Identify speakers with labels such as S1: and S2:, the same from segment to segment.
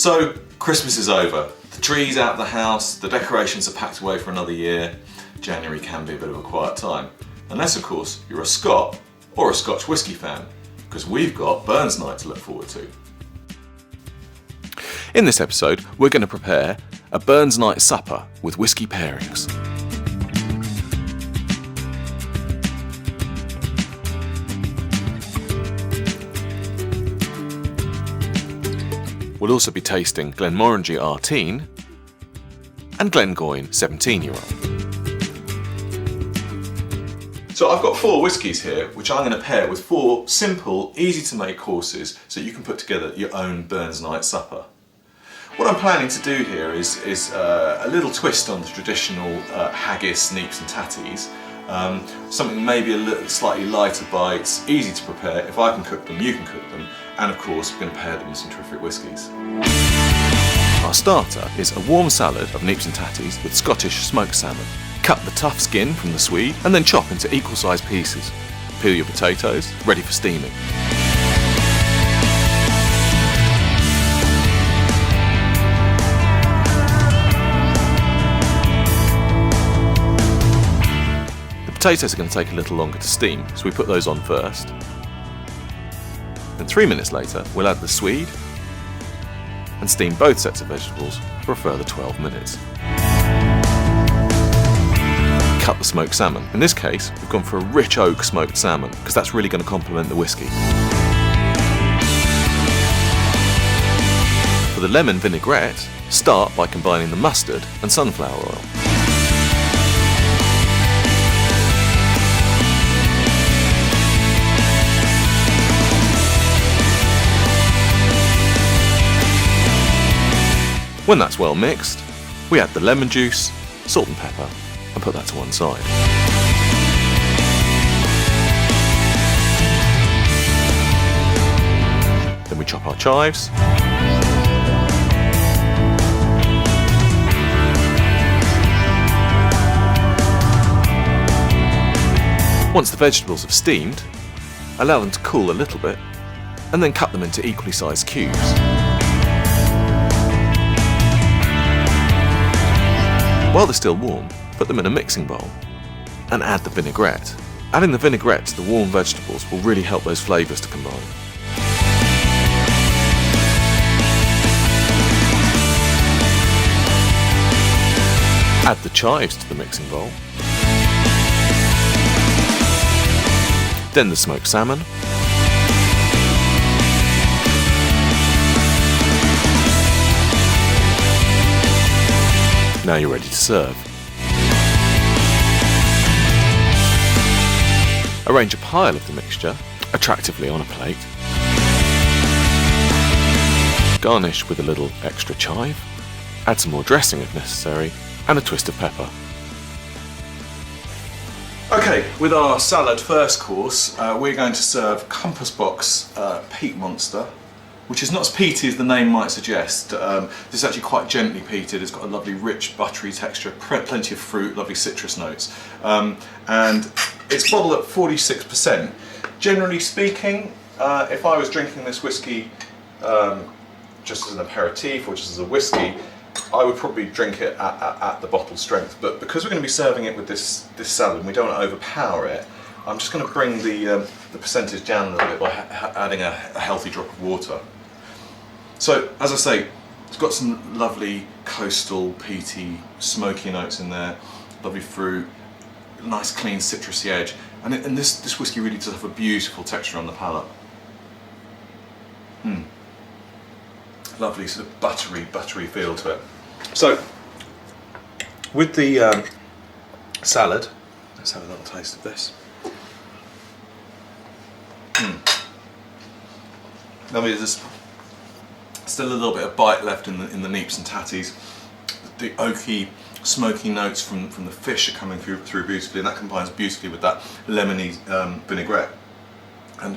S1: So Christmas is over, the tree's out of the house, the decorations are packed away for another year. January can be a bit of a quiet time, unless of course you're a Scot or a Scotch whisky fan, because we've got Burns Night to look forward to.
S2: In this episode, we're going to prepare a Burns Night supper with whisky pairings. We'll also be tasting Glenmorangie Artein and Glengoyne 17-year-old.
S1: So I've got 4 whiskies here, which I'm going to pair with 4 simple, easy to make courses so you can put together your own Burns Night supper. What I'm planning to do here is a little twist on the traditional haggis, neeps and tatties. Something maybe a little slightly lighter bites, easy to prepare. If I can cook them, you can cook them. And of course, we're going to pair them with some terrific whiskies.
S2: Our starter is a warm salad of neeps and tatties with Scottish smoked salmon. Cut the tough skin from the swede and then chop into equal-sized pieces. Peel your potatoes, ready for steaming. The potatoes are going to take a little longer to steam, so we put those on first. Then 3 minutes later, we'll add the swede and steam both sets of vegetables for a further 12 minutes. Cut the smoked salmon. In this case, we've gone for a rich oak smoked salmon because that's really going to complement the whisky. For the lemon vinaigrette, start by combining the mustard and sunflower oil. When that's well mixed, we add the lemon juice, salt and pepper, and put that to one side. Then we chop our chives. Once the vegetables have steamed, allow them to cool a little bit, and then cut them into equally sized cubes. While they're still warm, put them in a mixing bowl and add the vinaigrette. Adding the vinaigrette to the warm vegetables will really help those flavours to combine. Add the chives to the mixing bowl. Then the smoked salmon. Now you're ready to serve. Arrange a pile of the mixture attractively on a plate. Garnish with a little extra chive. Add some more dressing if necessary, and a twist of pepper.
S1: Okay, with our salad first course, we're going to serve Compass Box Peat Monster, which is not as peaty as the name might suggest. This is actually quite gently peated. It's got a lovely rich buttery texture, plenty of fruit, lovely citrus notes. And it's bottled at 46%. Generally speaking, if I was drinking this whiskey just as an aperitif or just as a whiskey, I would probably drink it at the bottle strength. But because we're going to be serving it with this salad and we don't want to overpower it, I'm just going to bring the percentage down a little bit by adding a healthy drop of water. So, as I say, it's got some lovely coastal, peaty, smoky notes in there, lovely fruit, nice clean citrusy edge, and this whiskey really does have a beautiful texture on the palate. Lovely sort of buttery feel to it. So, with the salad, let's have a little taste of this. Lovely, there's still a little bit of bite left in the neeps and tatties. The oaky, smoky notes from the fish are coming through beautifully, and that combines beautifully with that lemony vinaigrette. And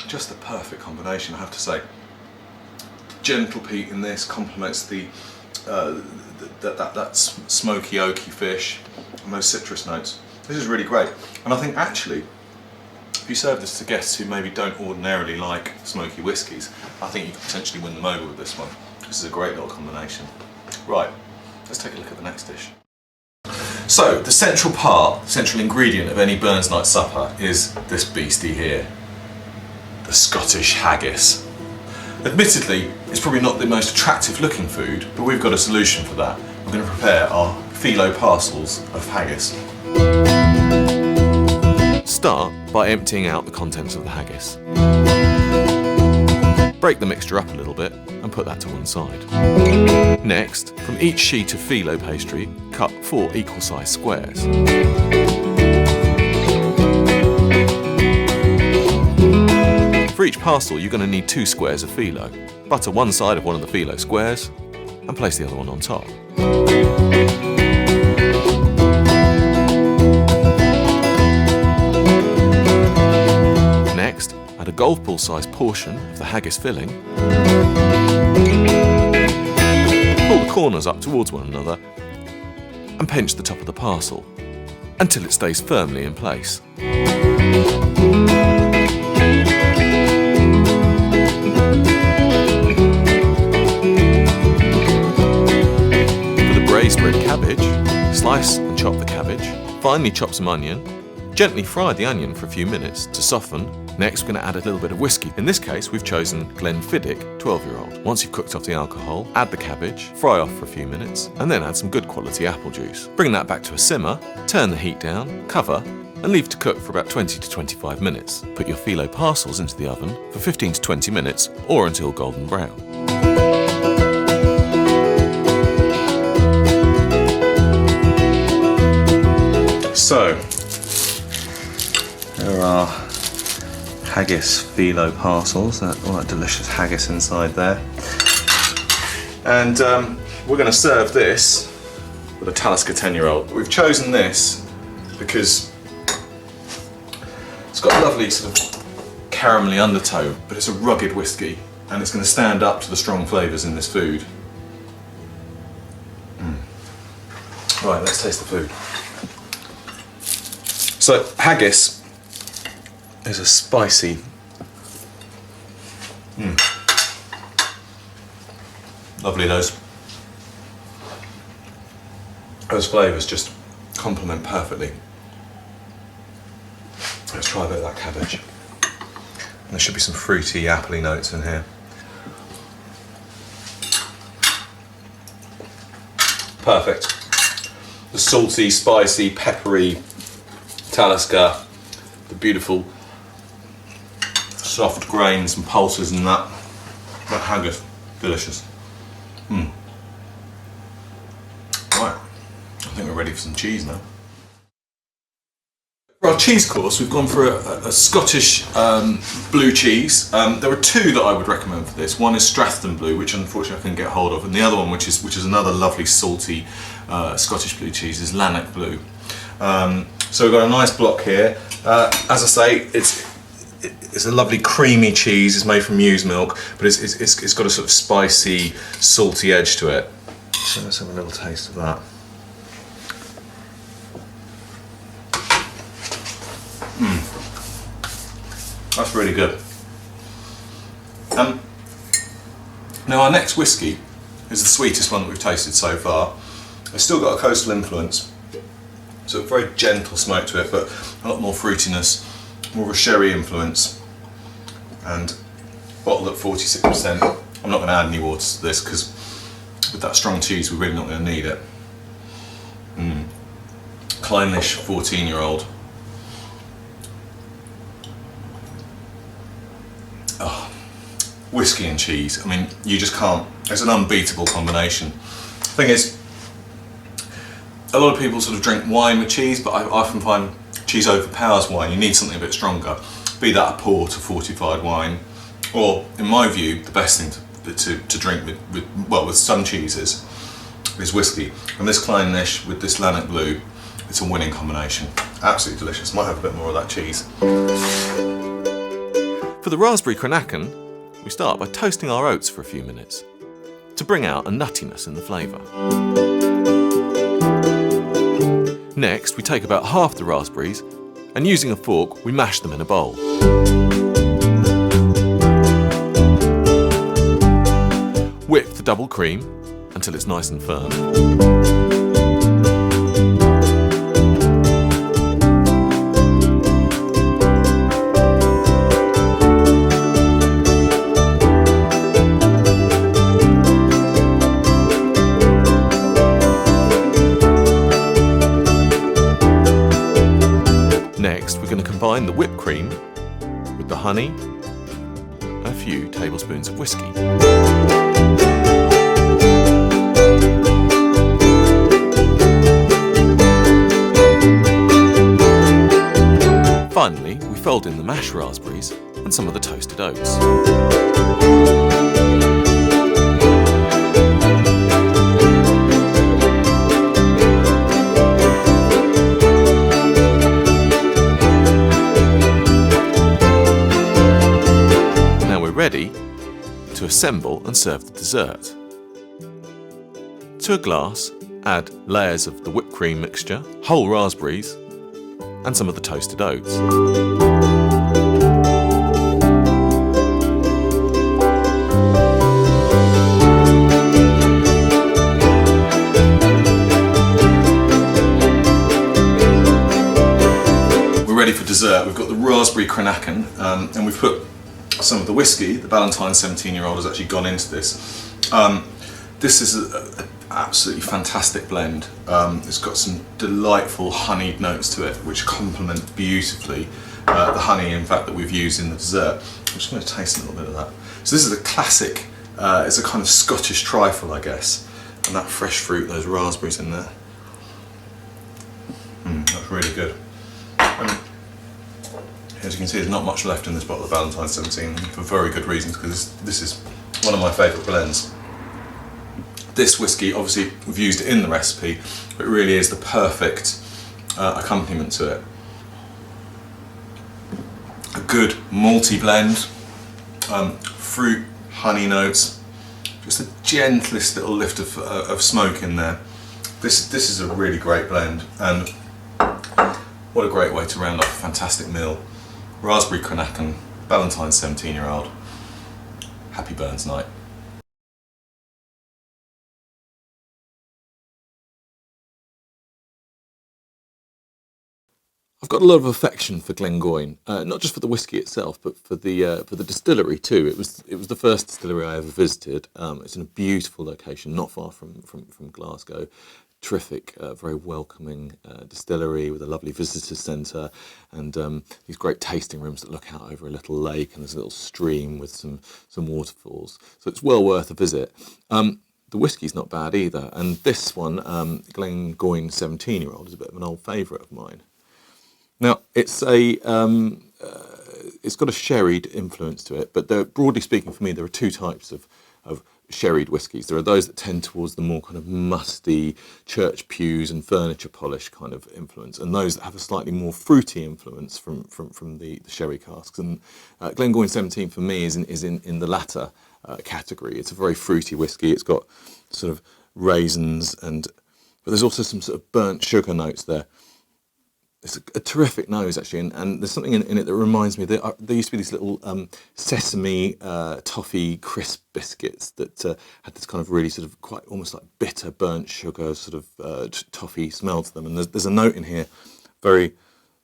S1: just the perfect combination, I have to say. Gentle peat in this complements that smoky, oaky fish and those citrus notes. This is really great, and I think actually if you serve this to guests who maybe don't ordinarily like smoky whiskies, I think you could potentially win them over with this one. This is a great little combination. Right, let's take a look at the next dish. So, the central ingredient of any Burns night supper is this beastie here, the Scottish haggis. Admittedly, it's probably not the most attractive looking food, but we've got a solution for that. We're going to prepare our phyllo parcels of haggis.
S2: Start by emptying out the contents of the haggis. Break the mixture up a little bit and put that to one side. Next, from each sheet of phyllo pastry, cut 4 equal sized squares. For each parcel, you're going to need 2 squares of phyllo. Butter one side of one of the phyllo squares and place the other one on top. Next, add a golf ball sized portion of the haggis filling. Pull the corners up towards one another and pinch the top of the parcel until it stays firmly in place. Braised red cabbage, slice and chop the cabbage, finely chop some onion, gently fry the onion for a few minutes to soften. Next we're going to add a little bit of whiskey. In this case we've chosen Glenfiddich 12-year-old. Once you've cooked off the alcohol, add the cabbage, fry off for a few minutes, and then add some good quality apple juice. Bring that back to a simmer, turn the heat down, cover, and leave to cook for about 20 to 25 minutes. Put your phyllo parcels into the oven for 15 to 20 minutes or until golden brown.
S1: So, there are haggis phyllo parcels, all that delicious haggis inside there. And we're going to serve this with a Talisker 10-year-old. We've chosen this because it's got a lovely sort of caramelly undertone, but it's a rugged whiskey and it's going to stand up to the strong flavours in this food. Right, let's taste the food. So, haggis is a spicy, lovely those flavours just complement perfectly. Let's try a bit of that cabbage. And there should be some fruity, appley notes in here. Perfect. The salty, spicy, peppery Talisker, the beautiful soft grains and pulses and that haggis, delicious. Right, I think we're ready for some cheese now. For our cheese course, we've gone for a Scottish blue cheese. There are 2 that I would recommend for this. One is Strathton Blue, which unfortunately I couldn't get hold of, and the other one, which is another lovely salty Scottish blue cheese, is Lanark Blue. So we've got a nice block here. As I say, it's a lovely creamy cheese. It's made from ewe's milk, but it's got a sort of spicy, salty edge to it. So let's have a little taste of that. That's really good. Now our next whiskey is the sweetest one that we've tasted so far. It's still got a coastal influence, so a very gentle smoke to it, but a lot more fruitiness, more of a sherry influence, and bottled at 46%. I'm not going to add any water to this because with that strong cheese we're really not going to need it. Clynelish 14-year-old. Oh, whiskey and cheese. I mean, you just can't. It's an unbeatable combination. Thing is, a lot of people sort of drink wine with cheese, but I often find cheese overpowers wine. You need something a bit stronger, be that a port or fortified wine, or in my view, the best thing to drink with some cheeses is whiskey. And this Clynelish with this Lanark Blue, it's a winning combination. Absolutely delicious. Might have a bit more of that cheese.
S2: For the raspberry Cranachan, we start by toasting our oats for a few minutes to bring out a nuttiness in the flavour. Next, we take about half the raspberries and using a fork, we mash them in a bowl. Whip the double cream until it's nice and firm. Next, we're going to combine the whipped cream with the honey and a few tablespoons of whiskey. Finally, we fold in the mashed raspberries and some of the toasted oats. Now we're ready to assemble and serve the dessert. To a glass, add layers of the whipped cream mixture, whole raspberries, and some of the toasted oats.
S1: We're ready for dessert. We've got the raspberry Cranachan, and we've put some of the whiskey. The Ballantine 17-year-old has actually gone into this. This is an absolutely fantastic blend. It's got some delightful honeyed notes to it, which complement beautifully the honey, in fact, that we've used in the dessert. I'm just going to taste a little bit of that. So this is a classic, it's a kind of Scottish trifle, I guess, and that fresh fruit, those raspberries in there. That's really good. As you can see, there's not much left in this bottle of Ballantine 17 for very good reasons, because this is one of my favourite blends. This whiskey, obviously, we've used it in the recipe, but it really is the perfect accompaniment to it. A good malty blend, fruit, honey notes, just the gentlest little lift of smoke in there. This is a really great blend, and what a great way to round off a fantastic meal. Raspberry Cranachan, Ballantine 17-year-old. Happy Burns night.
S2: I've got a lot of affection for Glengoyne, not just for the whiskey itself, but for the distillery too. It was the first distillery I ever visited. It's in a beautiful location, not far from Glasgow. Terrific, very welcoming distillery with a lovely visitor centre and these great tasting rooms that look out over a little lake, and there's a little stream with some waterfalls. So it's well worth a visit. The whiskey's not bad either, and this one, Glengoyne 17-year-old, is a bit of an old favourite of mine. Now, it's got a sherried influence to it, but broadly speaking, for me, there are two types of sherried whiskies. There are those that tend towards the more kind of musty church pews and furniture polish kind of influence, and those that have a slightly more fruity influence from the sherry casks. And Glengoyne 17 for me is in the latter category. It's a very fruity whiskey. It's got sort of raisins, but there's also some sort of burnt sugar notes there. It's a terrific nose, actually, and there's something in it that reminds me that there used to be these little sesame toffee crisp biscuits that had this kind of really sort of quite almost like bitter burnt sugar sort of toffee smell to them. And there's a note in here, very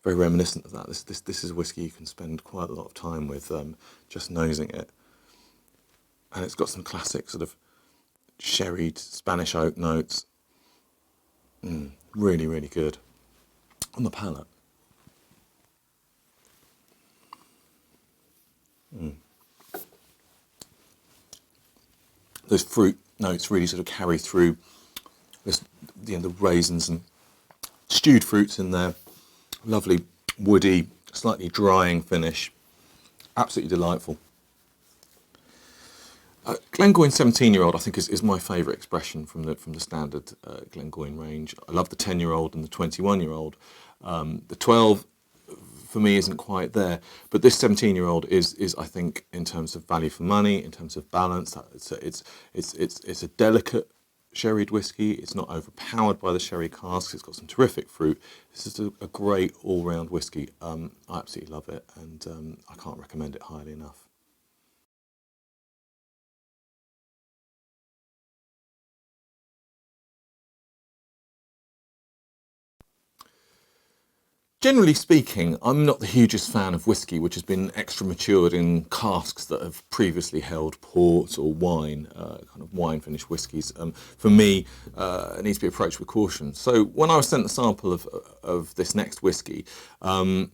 S2: very reminiscent of that. This is a whiskey you can spend quite a lot of time with, just nosing it, and it's got some classic sort of sherried Spanish oak notes. Really really good on the palate. Those fruit notes really sort of carry through this, the raisins and stewed fruits in there. Lovely woody, slightly drying finish. Absolutely delightful. Glengoyne 17-year-old, I think, is my favourite expression from the standard Glengoyne range. I love the 10-year-old and the 21-year-old. The 12 for me isn't quite there, but this 17-year-old is I think, in terms of value for money, in terms of balance, it's a delicate sherried whiskey. It's not overpowered by the sherry casks. It's got some terrific fruit. This is a great all-round whiskey. I absolutely love it, and I can't recommend it highly enough. Generally speaking, I'm not the hugest fan of whiskey which has been extra matured in casks that have previously held port or wine, kind of wine finished whiskies. For me, it needs to be approached with caution. So when I was sent a sample of this next whiskey, I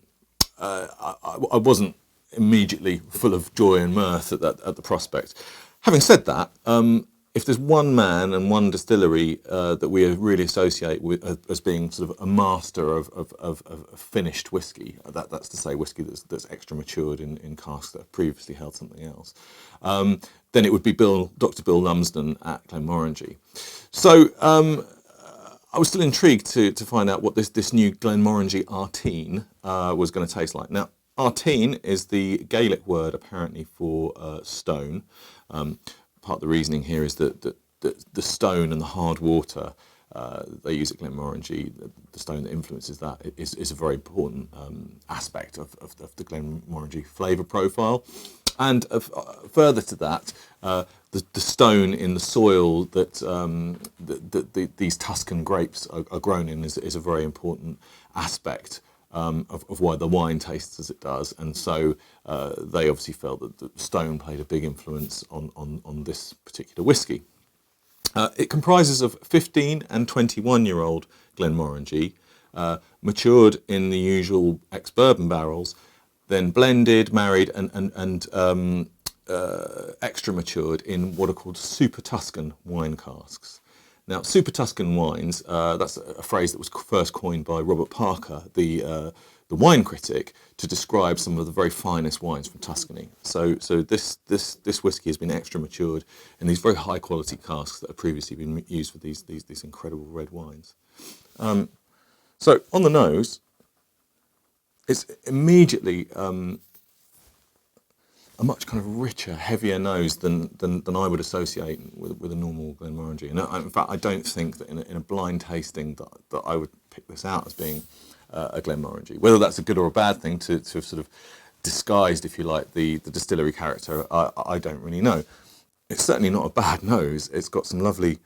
S2: wasn't immediately full of joy and mirth at the prospect. Having said that, if there's one man and one distillery that we really associate with as being sort of a master of finished whiskey, that's to say whiskey that's extra matured in casks that have previously held something else, then it would be Dr. Bill Lumsden at Glenmorangie. So I was still intrigued to find out what this new Glenmorangie Artein was going to taste like. Now, Artein is the Gaelic word apparently for stone. Part of the reasoning here is that the stone and the hard water they use at Glenmorangie, the stone that influences that, is a very important aspect of the Glenmorangie flavour profile. And further to that, the stone in the soil that these Tuscan grapes are grown in is a very important aspect of why the wine tastes as it does, and so they obviously felt that the stone played a big influence on this particular whiskey. It comprises of 15 and 21-year-old Glenmorangie, matured in the usual ex-bourbon barrels, then blended, married, and extra matured in what are called super Tuscan wine casks. Now, super Tuscan wines, that's a phrase that was first coined by Robert Parker, the wine critic, to describe some of the very finest wines from Tuscany. So this whiskey has been extra matured in these very high quality casks that have previously been used for these incredible red wines. So on the nose, it's immediately a much kind of richer, heavier nose than I would associate with a normal Glenmorangie. And in fact, I don't think that in a blind tasting that I would pick this out as being a Glenmorangie. Whether that's a good or a bad thing to have sort of disguised, if you like, the distillery character, I don't really know. It's certainly not a bad nose. It's got some lovely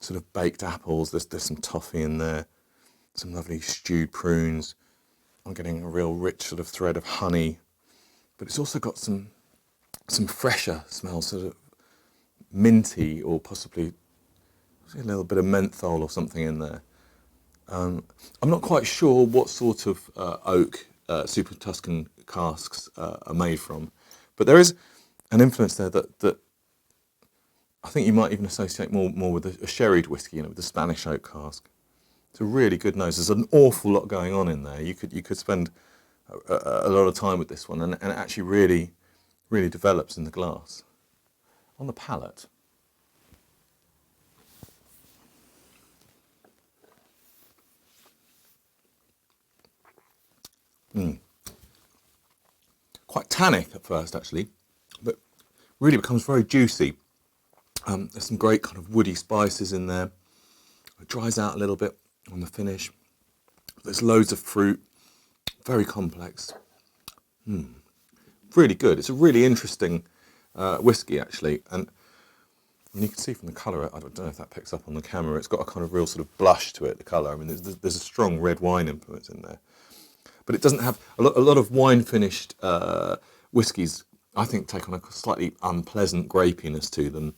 S2: sort of baked apples. There's some toffee in there, some lovely stewed prunes. I'm getting a real rich sort of thread of honey, but it's also got some fresher smells, sort of minty, or possibly a little bit of menthol or something in there. I'm not quite sure what sort of oak super Tuscan casks are made from, but there is an influence there that I think you might even associate more with a sherried whiskey, with the Spanish oak cask. It's a really good nose. There's an awful lot going on in there. You could spend a lot of time with this one, and it actually really develops in the glass. On the palate, quite tannic at first actually, but really becomes very juicy. There's some great kind of woody spices in there. It dries out a little bit on the finish. There's loads of fruit, very complex. Really good. It's a really interesting whiskey actually, and you can see from the colour, I don't know if that picks up on the camera, it's got a kind of real sort of blush to it, the colour. I mean, there's a strong red wine influence in there, but it doesn't have a lot of wine finished whiskies, I think, take on a slightly unpleasant grapiness to them.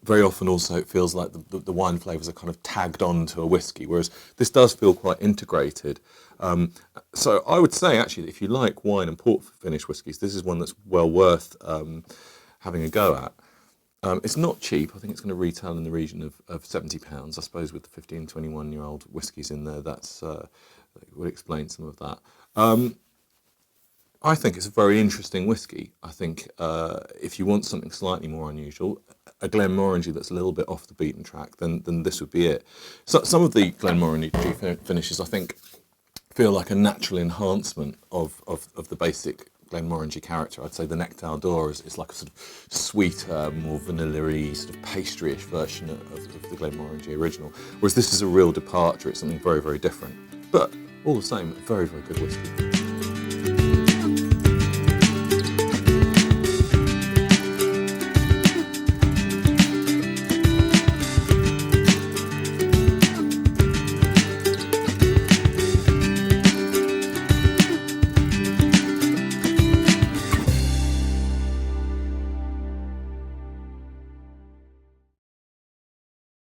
S2: Very often also it feels like the wine flavours are kind of tagged on to a whiskey, whereas this does feel quite integrated. So I would say actually that if you like wine and port finished whiskies, this is one that's well worth having a go at. It's not cheap. I think it's going to retail in the region of £70. I suppose with the 15, 21-year-old whiskies in there, that would explain some of that. I think it's a very interesting whiskey. I think if you want something slightly more unusual, a Glenmorangie that's a little bit off the beaten track, then this would be it. So some of the Glenmorangie finishes, I think, feel like a natural enhancement of the basic Glenmorangie character. I'd say the Nectar d'Or is like a sort of sweeter, more vanilla-y, sort of pastry-ish version of the Glenmorangie original. Whereas this is a real departure. It's something very, very different. But all the same, very, very good whiskey.